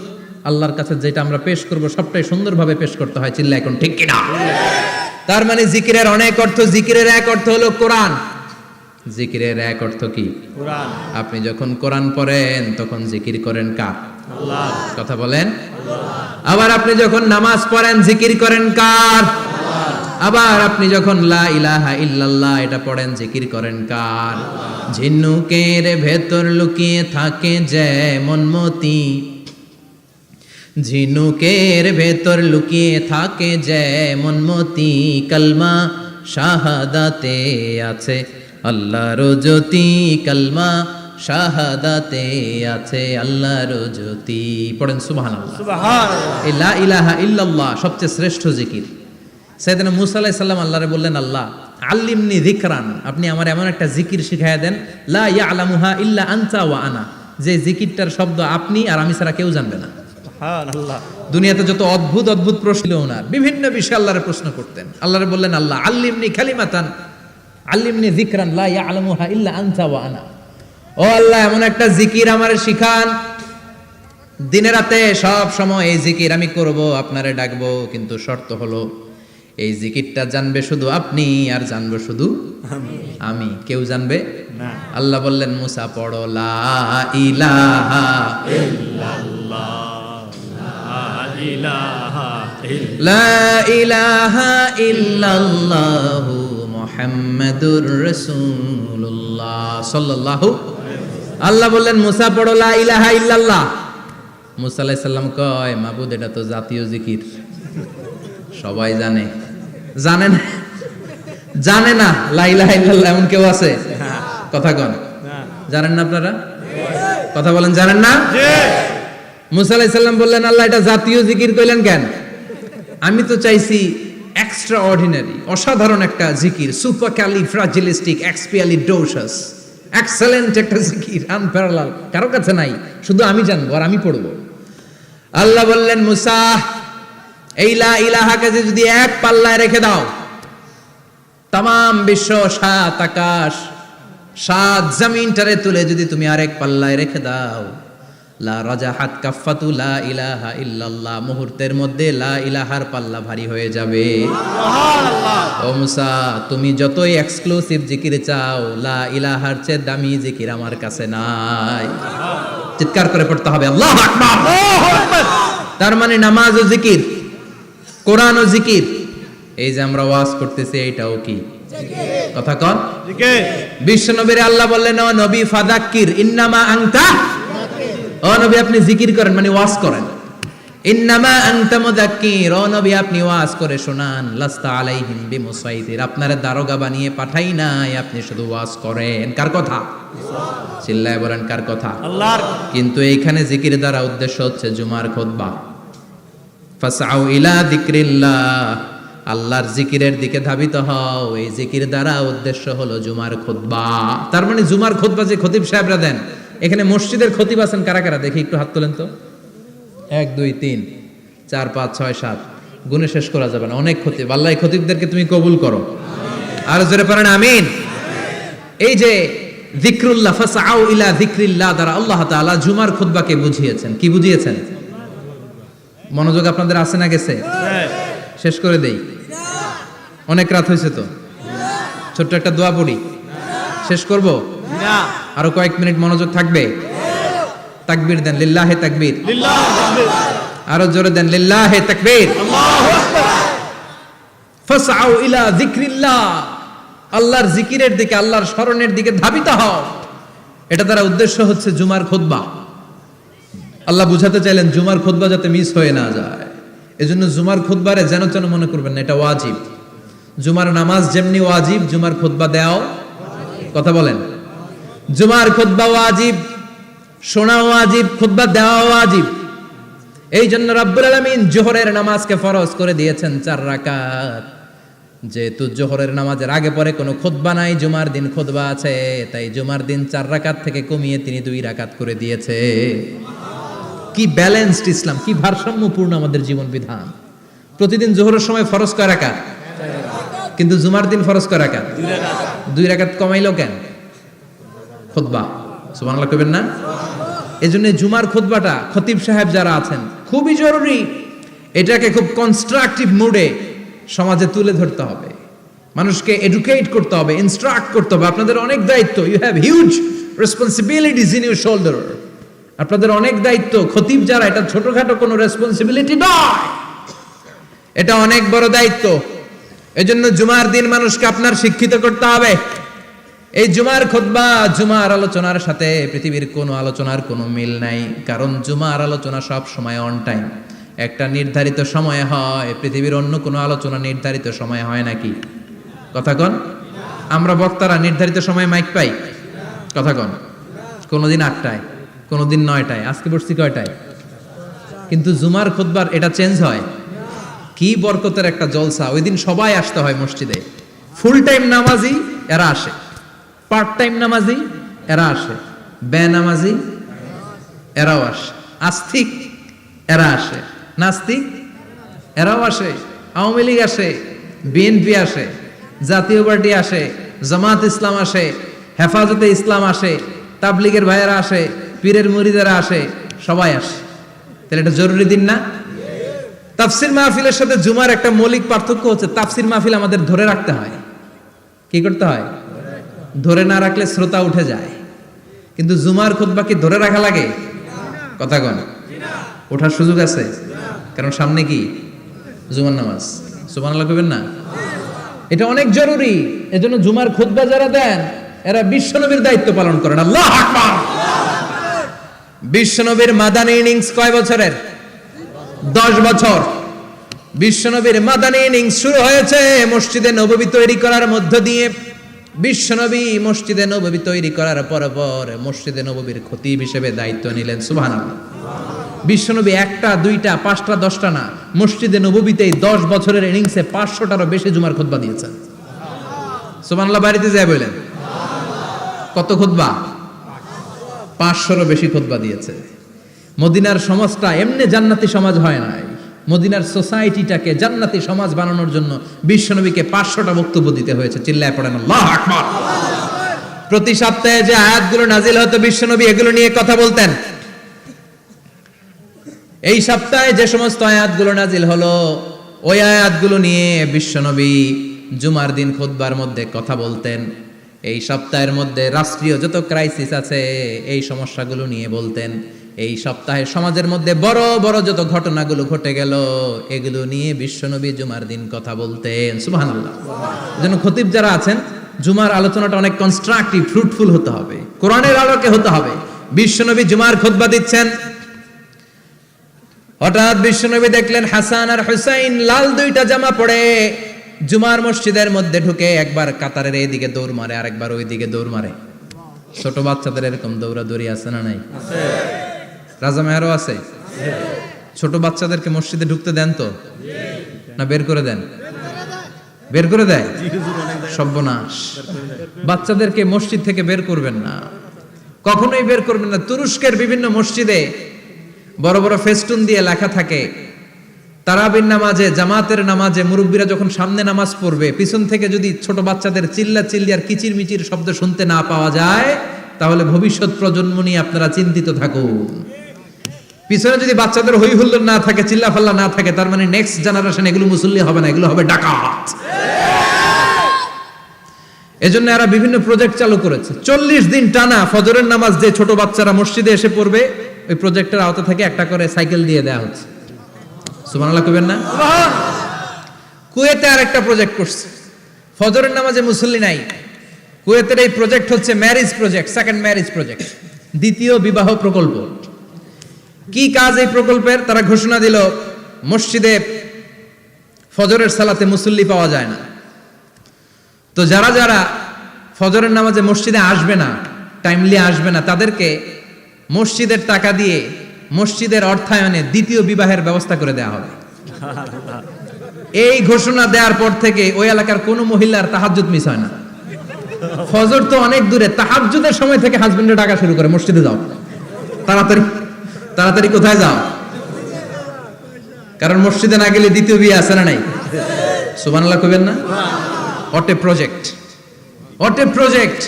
আল্লাহর কাছে যেটা আমরা পেশ করব সবটাই সুন্দরভাবে পেশ করতে হয়। চিল্লা এখন ঠিক কিনা? তার মানে জিকিরের অনেক অর্থ। জিকিরের এক অর্থ হলো কোরআন। জিকিরের এক অর্থ কি? কোরআন। আপনি যখন কোরআন পড়েন তখন জিকির করেন কার? আল্লাহ। কথা বলেন। আবার আপনি যখন নামাজ পড়েন জিকির করেন কার? আল্লাহ। আবার আপনি যখন লা ইলাহা ইল্লাল্লাহ এটা পড়েন জিকির করেন কার? ঝিনুকের ভেতর লুকিয়ে থাকে যেমন মতি, ঝিনুকের ভেতর লুকিয়ে থাকে যেমন মতি, কালমা শাহাদাতে আছে আল্লাহর জ্যোতি, কালমা শাহাদাতে আছে আল্লাহর জ্যোতি। পড়েন সুবহানাল্লাহ। সুবহানাল্লাহ। এই লা ইলাহা ইল্লাল্লাহ সবচেয়ে শ্রেষ্ঠ জিকির। সাইয়েদনা মুসা আলাইহিস সালাম আল্লাহরে বললেন, আল্লাহ আল্লিমনি যিকরান, আপনি আমার এমন একটা জিকির শিখায়া দেন, লা ইয়ালামুহা ইল্লা আনতা ওয়া আনা, যে জিকিরটার শব্দ আপনি আর আমি ছাড়া কেউ জানবে না। সুবহানাল্লাহ। দুনিয়াতে যত অদ্ভুত অদ্ভুত প্রশ্ন ওনার, বিভিন্ন বিষয়ে আল্লাহরে প্রশ্ন করতেন। আল্লাহরে বললেন, আল্লাহ আল্লিমনি কালিমাতান, আল্লিমনি যিকরান লা ইয়ালামুহা ইল্লা আনতা ওয়া আনা, ও আল্লাহ এমন একটা জিকির আমারে শিখান, দিনে রাতে সব সময় এই জিকির আমি করব, আপনারে ডাকবো, কিন্তু শর্ত হলো এই জিকিরটা জানবে শুধু আপনি আর জানবো শুধু আমি, কেউ জানবে না। আল্লাহ বললেন মুসা পড়ো লা ইলাহা ইল্লাল্লাহ, লা ইলাহা লা ইলাহা ইল্লাল্লাহু মুহাম্মাদুর রাসূলুল্লাহ সাল্লাল্লাহু। আল্লাহ বললেন মুসা পড়ো লা ইলাহা ইল্লাল্লাহ। মুসা আলাইহিস সালাম কয় মাবুদ এটা তো জাতীয় জিকির, সবাই জানে। জানে না, জানে না লা ইলাহা ইল্লাল্লাহ এমন কেউ আছে? কথা কন, জানেন না আপনারা? কথা বলেন, জানেন না? মুসা আলাইহিস সালাম বললেন আল্লাহ এটা জাতীয় জিকির কইলেন কেন? আমি তো চাইছি এক্সট্রা অর্ডিনারি, অসাধারণ একটা জিকির, সুপারক্যালিফ্রাজিলিস্টিক এক্সপিয়ালিডোসাস, এক্সেলেন্ট একটা জিকির, আনপ্যারালাল, কারো কাছে নাই, শুধু আমি জানবো আর আমি পড়বো। আল্লাহ বললেন মুসা এই লা ইলাহাকে যদি এক পাল্লায় রেখে দাও, তামাম বিশ্ব, সাত আকাশ, সাত জমিনটারে তুলে যদি তুমি আরেক পাল্লায় রেখে দাও, লা রাজাহাত কাফাতু লা ইলাহা ইল্লাল্লাহ, মুহূর্তের মধ্যে লা ইলাহার পাল্লা ভারী হয়ে যাবে। ও মুসা তুমি যতই এক্সক্লুসিভ জিকির চাও, লা ইলাহার চেয়ে দামি জিকির আমার কাছে নাই। চিৎকার করে পড়তে হবে আল্লাহু আকবার। তার মানে নামাজ ও জিকির, কোরআন ও জিকির, এই যে আমরা ওয়াজ করতেছি এইটাও কি কথা কন? বিশ্ব নবীর আল্লাহ বললেন ও নবী ফাযাক্কির ইন্নামা আনতা, ও নবী আপনি জিকির করেন মানে ওয়াজ করেন। ইন্নামা আনতা মুযাক্কির, ও নবী আপনি ওয়াজ করে শোনান। লাস্তা আলাইহিম বিমুসাইতির, আপনারে দারোগা বানিয়ে পাঠাই নাই, আপনি শুধু ওয়াজ করেন। কার কথা? চিল্লায় বলেন কার কথা? আল্লাহর। কিন্তু এইখানে জিকির দ্বারা উদ্দেশ্য হচ্ছে জুমার খুতবা। ফাসআউ ইলা যিকরিল্লাহ, আল্লাহর জিকিরের দিকে ধাবিত হও, এই জিকির দ্বারা উদ্দেশ্য হলো জুমার খুতবা। তার মানে জুমার খুতবা যে খতিব সাহেবরা দেন, এখানে মসজিদের খতিব আছেন কারা কারা দেখি একটু হাত তোলেন তো। 1 2 3 4 5 6 7 গুণে শেষ করা যাবে না, অনেক খতিব। আল্লাহ এই খতিবদেরকে তুমি কবুল করো, আর জোরে পড়েন আমিন। এই যে যিকরুল্লাহ, ফাসআউ ইলা যিকরিল্লাহ দ্বারা আল্লাহ তাআলা জুমার খুতবাকে বুঝিয়েছেন। কি বুঝিয়েছেন? মনোযোগ আপনাদের আছে না গেছে? শেষ করে দেই, অনেক রাত হয়েছে তো। ছোট্ট একটা দোয়া পড়ি, শেষ করব না, আরো কয়েক মিনিট মনোযোগ থাকবে। তাকবীর দেন, লিল্লাহে তাকবীর। আরো জোরে দেন, লিল্লাহে তাকবীর। ফাসআউ ইলা যিকরিল্লাহ, আল্লাহর জিকিরের দিকে, আল্লাহর স্মরণের দিকে ধাবিত হও। এটা দ্বারা উদ্দেশ্য হচ্ছে জুমার খুতবা। আল্লাহ বুঝাতে চাইলেন জুমার খুতবা যাতে মিস হয়ে না যায়, এজন্য জুমার খুতবারে যেন তেন মনে করবেন না, এটা ওয়াজিব। জুমার নামাজ যেমনি ওয়াজিব, জুমার খুতবা দেওয়াও, কথা বলেন, জুমার খুতবা ওয়াজিব, শোনা ওয়াজিব, খুতবা দেওয়া ওয়াজিব। এই জন্য রাব্বুল আলামিন জোহরের নামাজকে ফরজ করে দিয়েছেন 4 রাকাত। যেহেতু জোহরের নামাজের আগে পরে কোনো খুতবা নাই, জুমার দিন খুতবা আছে, তাই জুমার দিন 4 রাকাত থেকে কমিয়ে তিনি 2 রাকাত করে দিয়েছে। কি ব্যালেন্সড ইসলাম, কি ভারসাম্যপূর্ণ আমাদের জীবন বিধান। প্রতিদিন জোহরের সময় ফরজ কয় রাকাত, কিন্তু জুমার দিন ফরজ কয় রাকাত? 2 রাকাত কমাইলো কেন? খুতবা, সুবহানাল্লাহ কইবেন না? এজন্য জুমার খুতবাটা খতিব সাহেব যারা আছেন খুবই জরুরি। এটাকে খুব কনস্ট্রাকটিভ মুডে সমাজে তুলে ধরতে হবে, মানুষকে এডুকেট করতে হবে, ইনস্ট্রাক্ট করতে হবে। আপনাদের অনেক দায়িত্ব, you have huge responsibilities in your shoulder. আপনাদের অনেক দায়িত্ব। খতিব যারা, এটা ছোটখাটো কোনো রেসপন্সিবিলিটি নয়, এটা অনেক বড় দায়িত্ব। এজন্য জুমার দিন মানুষকে আপনার শিক্ষিত করতে হবে। এই জুমার খুতবা, জুমার আলোচনার সাথে পৃথিবীর কোনো আলোচনার কোনো মিল নাই, কারণ জুমার আলোচনা সব সময় অন টাইম, একটা নির্ধারিত সময় হয়। পৃথিবীর অন্য কোনো আলোচনা নির্ধারিত সময় হয় নাকি? কথা কন। আমরা বক্তারা নির্ধারিত সময়ে মাইক পাই? কথা কন। কোনোদিন 8টায়, কোনোদিন 9টায়, আজকে বসছি কয়টায়? কিন্তু জুমার খুতবার এটা চেঞ্জ হয়। কি বরকতের একটা জলসা! ওই দিন সবাই আসতে হয় মসজিদে। ফুল টাইম নামাজি এরা আসে, পার্ট টাইম নামাজি এরা আসে, বেনামাজি এরাও আসে, আস্তিক এরা আসে, নাস্তিক এরাও আসে, আওয়ামী লীগ আসে, বিএনপি আসে, জাতীয় পার্টি আসে, জামাত ইসলাম আসে, হেফাজতে ইসলাম আসে, তাবলিগের ভাইয়েরা আসে, পীরের মুরিদেরা আসে, সবাই আসে। তাহলে এটা জরুরি দিন না? তাফসির মাহফিলের সাথে জুমার একটা মৌলিক পার্থক্য হচ্ছে, তাফসির মাহফিল আমাদের ধরে রাখতে হয়। কি করতে হয়? ধরে না রাখলে শ্রোতা উঠে যায়। কিন্তু জুমার খুতবা কি ধরে রাখা লাগে? কথা কন, ওঠার সুযোগ আছে? কারণ সামনে কি জুমার নামাজ। সুবহানাল্লাহ কইবেন না? এটা অনেক জরুরি। এজন্য জুমার খুতবা যারা দেন এরা বিশ্বনবীর দায়িত্ব পালন করেন। আল্লাহু আকবার। বিশ্বনবীর মাদানী ইনিংস কয় বছরের? 10 বছর। বিশ্বনবীর মাদানী ইনিংস শুরু হয়েছে মসজিদে নববী তৈরি করার মধ্য দিয়ে। বিশ্বনবী মসজিদে নববী তৈরি করার পর মসজিদে নববীর খতিব হিসেবে দায়িত্ব নিলেন। সুবহানাল্লাহ। বিশ্বনবী একটা, দুইটা, পাঁচটা, 10টা না, মসজিদে নববীতেই 10 বছরের ইনিংসে 500টারও বেশি জুমার খুতবা দিয়েছেন। সুবহানাল্লাহ। বাড়িতে যায় বলেন কত খুতবা? 500রও বেশি খুতবা দিয়েছে। মদিনার সমাজটা এমনি জান্নাতি সমাজ হয় নাই। মদিনার সোসাইটিটাকে জান্নাতি সমাজ বানানোর জন্য বিশ্বনবীকে 500টা বক্তব্য দিতে হয়েছে। চিল্লায় পড়েন আল্লাহু আকবার। প্রতি সপ্তাহে যে আয়াতগুলো নাজিল হতো বিশ্বনবী এগুলো নিয়ে কথা বলতেন। এই সপ্তাহে যে সমস্ত আয়াতগুলো নাজিল হলো ওই আয়াতগুলো নিয়ে বিশ্বনবী জুমার দিন খুতবার মধ্যে কথা বলতেন। এই সপ্তাহের মধ্যে রাষ্ট্রীয় যত ক্রাইসিস আছে এই সমস্যাগুলো নিয়ে বলতেন। এই সপ্তাহে সমাজের মধ্যে বড় বড় যত ঘটনাগুলো ঘটে গেল এগুলো নিয়ে বিশ্বনবী জুমার দিন কথা বলতেন। সুবহানাল্লাহ। এজন্য খতিব যারা আছেন জুমার আলোচনাটা অনেক কনস্ট্রাকটিভ, ফ্রুটফুল হতে হবে, কোরআনের আলোকে হতে হবে। বিশ্বনবী জুমার খুতবা দিচ্ছেন, হঠাৎ বিশ্বনবী দেখলেন হাসান আর হুসাইন লাল 2টা জামা পরে জুমার মসজিদের মধ্যে ঢুকে একবার কাতারের এইদিকে দৌড় মারে, আরেকবার ওইদিকে দৌড় মারে। ছোট বাচ্চাদের এরকম দৌড়াদৌড়ি আছে না নাই? রাজা মেয়ারও আছে। ছোট বাচ্চাদেরকে মসজিদে ঢুকতে দেন তো না বের করে দেন? বের করে দেয়। সর্বনাশ। বাচ্চাদেরকে মসজিদ থেকে বের করবেন না, কখনোই বের করবেন না। তুরস্কের বিভিন্ন মসজিদে বড় বড় ফেস্টুন দিয়ে লেখা থাকে তারাবির নামাজে, জামাতের নামাজে মুরব্বীরা যখন সামনে নামাজ পড়বে পিছন থেকে যদি ছোট বাচ্চাদের চিল্লা চিল্লি আর কিচির মিচির শব্দ শুনতে না পাওয়া যায় তাহলে ভবিষ্যৎ প্রজন্ম নিয়ে আপনারা চিন্তিত থাকুন। পিছনে যদি বাচ্চাদের হই হুল্লোড় না থাকে, চিল্লা ফাল্লা না থাকে, তার মানে নেক্সট জেনারেশন এগুলো মুসল্লি হবে না, এগুলো হবে ডাকাত। এজন্য এরা বিভিন্ন প্রজেক্ট চালু করেছে। 40 দিন টানা ফজরের নামাজ যে ছোট বাচ্চারা মসজিদে এসে পড়বে ওই প্রজেক্টের আওতা থেকে একটা করে সাইকেল দিয়ে দেওয়া হচ্ছে। সুবহানাল্লাহ কইবেন না? কুয়েতে আরেকটা প্রজেক্ট করছে, ফজরের নামাজে মুসল্লি নাই। কুয়েতের এই প্রজেক্ট হচ্ছে marriage project, second marriage project, দ্বিতীয় বিবাহ প্রকল্প। কি কাজ এই প্রকল্পের? তারা ঘোষণা দিল মসজিদে ফজরের সালাতে মুসল্লি পাওয়া যায় না, তো যারা যারা ফজরের নামাজে মসজিদে আসবে না, টাইমলি আসবে না, তাদেরকে মসজিদের টাকা দিয়ে মসজিদের অর্থায়নে দ্বিতীয় বিবাহের ব্যবস্থা করে দেওয়া হবে। এই ঘোষণা দেওয়ার পর থেকে ওই এলাকার কোনো মহিলার তাহাজ্জুদ মিস হয় না। ফজর তো অনেক দূরে, তাহাজ্জুদের সময় থেকে হাজবেন্ডের ডাকা শুরু করে মসজিদে যাও, তাড়াতাড়ি তাড়াতাড়ি কোথায় যাও, কারণ মসজিদে না গেলে দ্বিতীয় বিয়ে আছে না নাই? সুবহানাল্লাহ কইবেন না? What a project, what a project,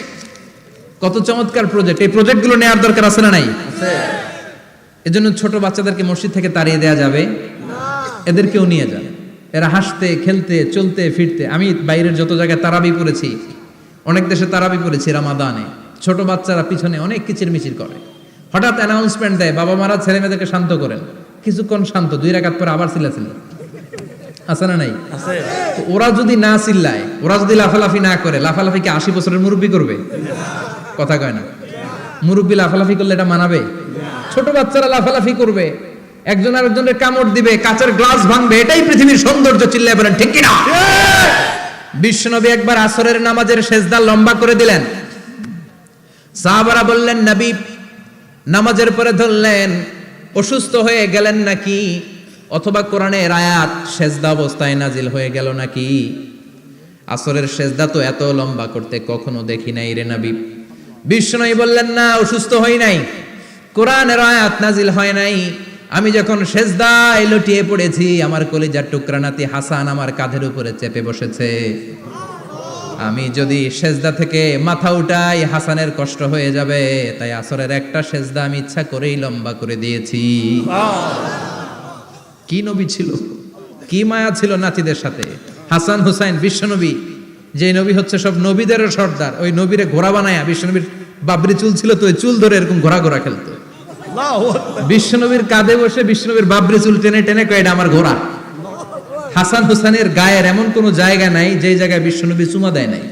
কত চমৎকার প্রজেক্ট। এই প্রজেক্টগুলো নেওয়ার দরকার আছে না নাই? এজন্য ছোট বাচ্চাদেরকে মসজিদ থেকে তাড়িয়ে দেওয়া যাবে না, এদেরকেও নিয়ে যান। এরা হাসতে খেলতে চলতে ফিরতে, আমি বাইরের যত জায়গায় তারাবি পড়েছি, অনেক দেশে তারাবি পড়েছি রামাদানে, ছোট বাচ্চারা পিছনে অনেক কিচির মিচির করে, হঠাৎ অ্যানাউন্সমেন্ট দেয় বাবা মারা ছেলে মেয়েদেরকে শান্ত করেন, কিছুক্ষণ শান্ত, 2 রাকাত পরে আবার চিল্লাচিল্লি, আছে না নাই? ওরা যদি না চিল্লায়, ওরা যদি লাফালাফি না করে, লাফালাফি কি 80 বছরের মুরব্বি করবে? কথা কয় না। মুরব্বি লাফালাফি করলে এটা মানাবে? ছোট বাচ্চারা লাফালাফি করবে, একজন আরেকজনের কামড় দিবে, কাঁচের গ্লাস ভাঙবে, এটাই পৃথিবীর সৌন্দর্য। চিল্লায় বলেন ঠিক কিনা? বিশ্বনবী একবার আসরের নামাজের সেজদা লম্বা করে দিলেন, সাহাবারা বললেন নবী নামাজের পরে ধরলেন অসুস্থ হয়ে গেলেন নাকি, অথবা কোরআনের আয়াত সেজদা অবস্থায় নাজিল হয়ে গেল নাকি? আসরের সেজদা তো এত লম্বা করতে কখনো দেখি নাই রে নবী। বিশ্বনবী বললেন না, অসুস্থ হই নাই, কোরআনের আয়াত নাজিল হয় নাই, আমি যখন সেজদায় লুটিয়ে পড়েছি আমার কলিজার টুকরা নাতি হাসান আমার কাঁধের উপরে চেপে বসেছে। আমি যদি সেজদা থেকে মাথা উঠাই হাসানের কষ্ট হয়ে যাবে, তাই আসরের একটা সেজদা আমি ইচ্ছা করেই লম্বা করে দিয়েছি। কি নবী ছিল, কি মায়া ছিল নাতিদের সাথে। হাসান হুসাইন বিশ্বনবী, যে নবী হচ্ছে সব নবীদেরও সর্দার, ওই নবীরে ঘোড়া বানায়া, বিশ্বনবীর বাবরি চুল ছিল তো ওই চুল ধরে এরকম ঘোড়া ঘোড়া খেলতো। বিশ্বনবীর কাঁধে বসে বিশ্বনবীর বাবরি চুল টেনে টেনে কয় এটা আমার ঘোড়া। হাসান হুসাইনের গায়ের এমন কোন জায়গা নাই যে জায়গায় বিশ্বনবী চুমা দেয় নাই।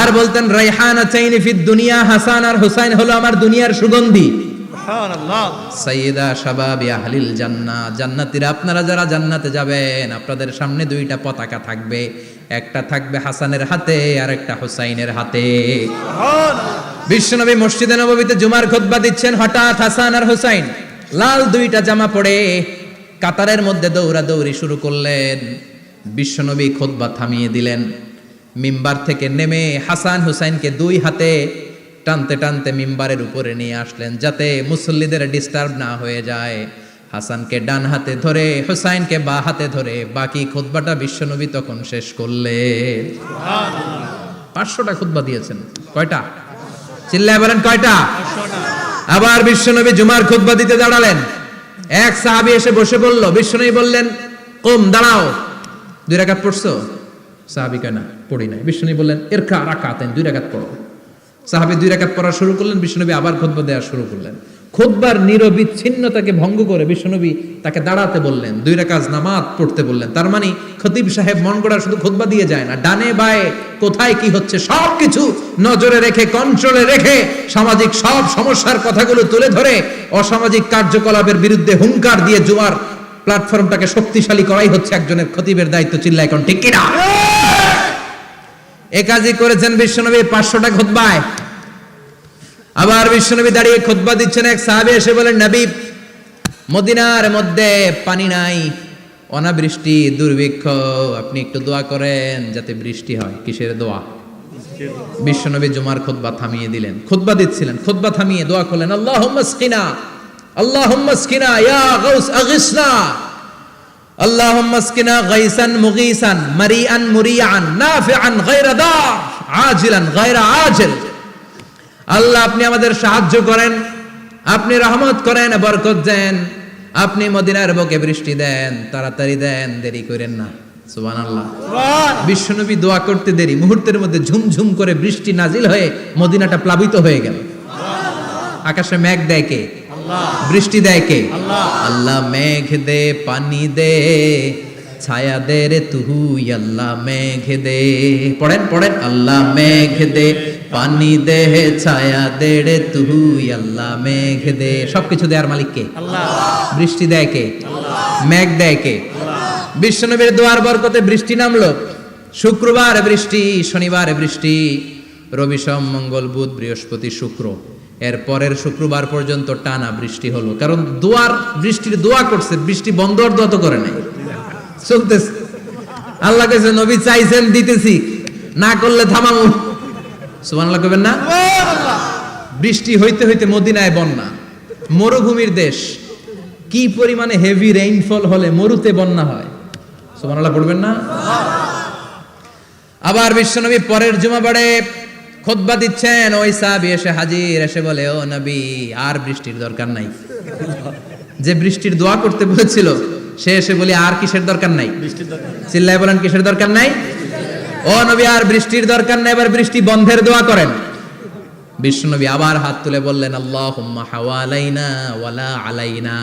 আর বলতেন রাইহানাতাইনি ফিদ দুনিয়া, হাসান আর হুসাইন হলো আমার দুনিয়ার সুগন্ধি। সুবহানাল্লাহ। সাইয়্যিদা শাবাবি আহলিল জান্নাহ, জান্নাতীরা আপনারা যারা জান্নাতে যাবেন আপনাদের সামনে দুইটা পতাকা থাকবে, একটা থাকবে হাসানের হাতে আর একটা হুসাইনের হাতে। বিশ্বনবী মসজিদে নববীতে জুমার খুতবা দিচ্ছেন, হঠাৎ হাসান আর হুসাইন লাল দুইটা জামা পরে কাতারের মধ্যে দৌড়াদৌড়ি শুরু করলেন। বিশ্বনবী খুতবা থামিয়ে দিলেন, মিম্বার থেকে নেমে হাসান হুসাইনকে দুই হাতে টানতে টানতে মিম্বারের উপরে নিয়ে আসলেন যাতে মুসল্লিদের ডিস্টার্ব না হয়ে যায়। হাসানকে ডান হাতে ধরে হুসাইনকে বা হাতে ধরে বাকি খুতবাটা বিশ্বনবী তখন শেষ করলেন। 500টা খুতবা দিয়েছেন। কয়টা? চিল্লায় বলেন কয়টা? আবার বিশ্বনবী জুমার খুতবা দিতে দাঁড়ালেন। এক সাহাবী এসে বসে বলল, বিশ্বনবী বললেন কম, দাঁড়াও, 2 রাকাত পড়ছো? সাহাবী কয় না, পড়ি নাই। বিশ্বনবী বললেন ইরকা রাকাতাইন, 2 রাকাত পড়ো। সাহাবী 2 রাকাত পড়া শুরু করলেন, বিশ্বনবী আবার খুতবা দেওয়া শুরু করলেন। খুতবার নিরবিচ্ছিন্নতাকে ভঙ্গ করে বিশ্বনবী তাকে দাঁড়াতে বললেন, 2 রাকাত নামাজ পড়তে বললেন। তার মানে খতিব সাহেব মন গড়া শুধু খুতবা দিয়ে যায় না, ডানে বায়ে কোথায় কি হচ্ছে সবকিছু নজরে রেখে, কন্ট্রোলে রেখে সামাজিক সব সমস্যার কথাগুলো তুলে ধরে অসামাজিক কার্যকলাপের বিরুদ্ধে হুঙ্কার দিয়ে জুমার প্ল্যাটফর্মটাকে শক্তিশালী করাই হচ্ছে একজনের খতিবের দায়িত্ব। চিল্লায় এখন ঠিক কিনা? এ কাজই করেছেন বিশ্বনবী 500টা খুতবায়। আবার বিশ্বনবী দাঁড়িয়ে খুতবা দিচ্ছেন, এক সাহাবী এসে বলেন, নবী মদিনার মধ্যে পানি নাই, অনাবৃষ্টি, দুর্ভিক্ষ, আপনি একটু দোয়া করেন যাতে বৃষ্টি হয়। কিসের দোয়া? বিশ্বনবী জুমার খুতবা থামিয়ে দিলেন, খুতবা দিচ্ছিলেন, খুতবা থামিয়ে দোয়া করলেন, আল্লাহুম্মা আসকিনা, আল্লাহুম্মা আসকিনা ইয়া গাউস আগিসনা, আল্লাহুম্মা আসকিনা গাইসান মুগীসান মারিআন মুরিআন নাফিআন গায়রা দার আজিলান গায়রা আজিল। আল্লাহ আপনি আমাদের সাহায্য করেন, আপনি রহমত করেন, বরকত দেন, আপনি মদিনার বুকে বৃষ্টি দেন, তাড়াতাড়ি দেন, দেরি করেন না। সুবহানাল্লাহ। বিশ্বনবী দোয়া করতে দেরি, মুহূর্তের মধ্যে ঝুমঝুম করে বৃষ্টি নাজিল হয়ে মদিনাটা প্লাবিত হয়ে গেল। আকাশে মেঘ দেয় কে? বৃষ্টি দেয় কে? আল্লাহ মেঘ দে, পানি দে, ছায়া দে রে তুই, আল্লাহ মেঘ দে। পড়েন পড়েন, আল্লাহ মেঘ দে, পানি দে, ছায়া দে রে তুই, আল্লাহ মেঘ দে। সবকিছু দেয়ার মালিক কে? আল্লাহ। বৃষ্টি দেয় কে? আল্লাহ। মেঘ দেয় কে? বিশ্বনবীর দোয়ার বরকতে বৃষ্টি নামলো। শুক্রবার বৃষ্টি, শনিবার বৃষ্টি, রবি সোম মঙ্গল বুধ বৃহস্পতি শুক্র, এর পরের শুক্রবার পর্যন্ত টানা বৃষ্টি হলো। কারণ দোয়ার বৃষ্টির দোয়া করছে, বৃষ্টি বন্ধ আর দোয়া তো করে নাই, চলতেছে। আল্লাহ কাছে নবী চাইছেন, দিতেছি, না করলে থামামু। সুবহানাল্লাহ কইবেন না? বৃষ্টি হইতে হইতে মদিনায় বন্যা, মরুভূমির দেশ, কি পরিমাণে হেভি রেইনফল হলে মরুতে বন্যা হয়। সুবহানাল্লাহ পড়বেন না? আবার বিশ্বনবী পরের জুমাবারে খুতবা দিচ্ছেন, ওই সাহাবী এসে হাজির, এসে বলে, ও নবী আর বৃষ্টির দরকার নাই। যে বৃষ্টির দোয়া করতে বলেছিল সে এসে বলি আর কিসের দরকার নাই? চিল্লায় বলেন কিসের দরকার নাই? ও নবী আর বৃষ্টির দরকার নাই, এবার বৃষ্টি বন্ধের দোয়া করেন। বিশ্বনবী আবার হাত তুলে বললেন, আল্লাহুম্মা হাওয়ালাইনা ওয়ালা আলাইনা,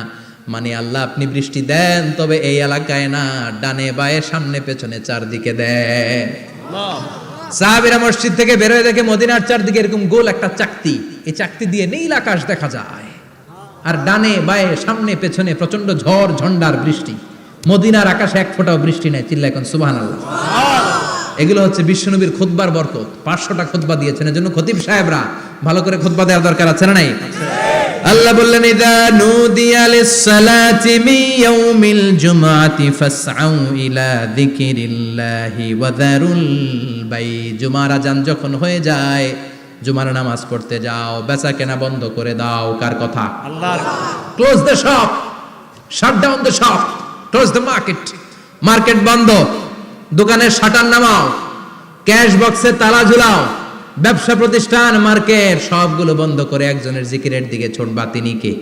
মানে আল্লাহ আপনি বৃষ্টি দেন, তবে এই এলাকায় না, ডানে বায়ে সামনে পেছনে চারদিকে দেন। সাহাবীরা মসজিদ থেকে বের হয়ে দেখে মদিনার চারদিকে এরকম গোল একটা চাকতি, এই চাকতি দিয়ে নীল আকাশ দেখা যায়, আর ডানে বায়ে সামনে পেছনে প্রচন্ড ঝড় ঝন্ডার বৃষ্টি। মদিনার আকাশে এক ফোঁটাও বৃষ্টি নাই। চিল্লায় এখন সুবহানাল্লাহ। এগুলো হচ্ছে বিশ্বনবীর খুতবার বরকত। 500টা খুতবা দিয়েছেন, এজন্য খতিব সাহেবরা ভালো করে খুতবা দেওয়ার দরকার আছে না নাই? আল্লাহ বললেন, ইযা নুদিয়া লিস-সালাতি মিন ইয়াউমিল জুমআতি ফাসআউ ইলা যিকিরিল্লাহি ওয়া যারুল বাই। জুমার আযান যখন হয়ে যায়, জুমার নামাজ পড়তে যাও, বেচা কেনা বন্ধ করে দাও। কার কথা? আল্লাহর। Close the shop, shut down the shop, close the market. Market বন্ধ, দোকানের শাটার নামাও, ক্যাশ বক্সে তালা ঝুলাও, ব্যবসা প্রতিষ্ঠান মার্কেট সবগুলো বন্ধ করে একজনের জিকিরের দিকে ছুটবা, তিনি কে?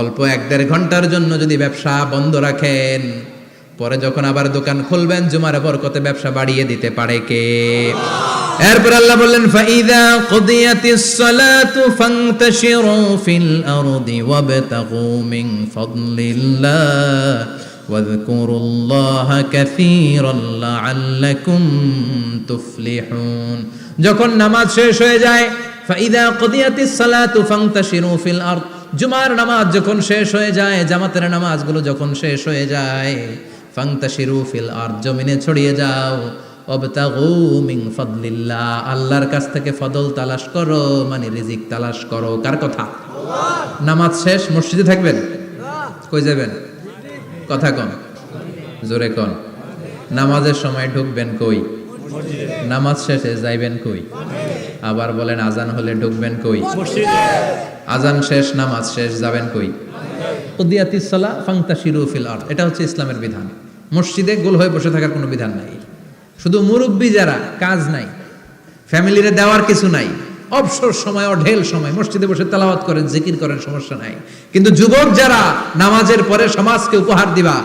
অল্প 1-1.5 ঘন্টার জন্য যদি ব্যবসা বন্ধ রাখেন, পরে যখন আবার দোকান খুলবেন জুমার বরকতে ব্যবসা বাড়িয়ে দিতে পারে কে? এরপর আল্লাহ বললেন ফাইদা কুদিয়াতিস সালাতু ফান্তাশিরু ফিল আরদি ওয়াবতাগু মিন ফাদলিল্লাহ ওয়াযকুরুল্লাহা কাসীরান লাআল্লাকুম তুফলিহুন। যখন নামাজ শেষ হয়ে যায়, ফাইদা কুদিয়াতিস সালাতু ফান্তাশিরু ফিল আরদ, জুমার নামাজ যখন শেষ হয়ে যায়, জামাতের নামাজগুলো যখন শেষ হয়ে যায়, ফান্তাশিরু ফিল আরদ, জমিনে ছড়িয়ে যাও, ওয়াবতাগু মিন ফাদলিল্লাহ, আল্লাহর কাছ থেকে ফদল তালাশ করো, মানে রিজিক তালাশ করো। কার কথা? নামাজ শেষ মসজিদে থাকবেন? কই যাবেন? কথা কন, জোরে কন। নামাজের সময় ঢুকবেন কই? নামাজ শেষে যাইবেন কই? আবার বলেন আজান হলে ঢুকবেন কই? আজান শেষ, নামাজ শেষ, যাবেন কই? কুদিয়াতিস সালাহ ফান্তাশিরু ফিল আরদ, এটা হচ্ছে ইসলামের বিধান। মসজিদে গোল হয়ে বসে থাকার কোনো বিধান নাই। শুধু মুরব্বী যারা, কাজ নাই, ফ্যামিলিরে দেওয়ার কিছু নাই, অবসর সময় অঢেল সময় মসজিদে বসে তেলাওয়াত করেন, জিকির করেন, সমস্যা নাই। কিন্তু যুবক যারা, নামাজের পরে সমাজকে উপহার দিবা,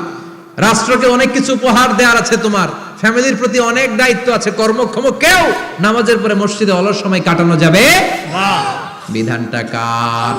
রাষ্ট্রকে অনেক কিছু উপহার দেওয়ার আছে, তোমার ফ্যামিলির প্রতি অনেক দায়িত্ব আছে, কর্মক্ষম কেউ নামাজের পরে মসজিদে অলস সময় কাটানো যাবে? বিধানটা কার?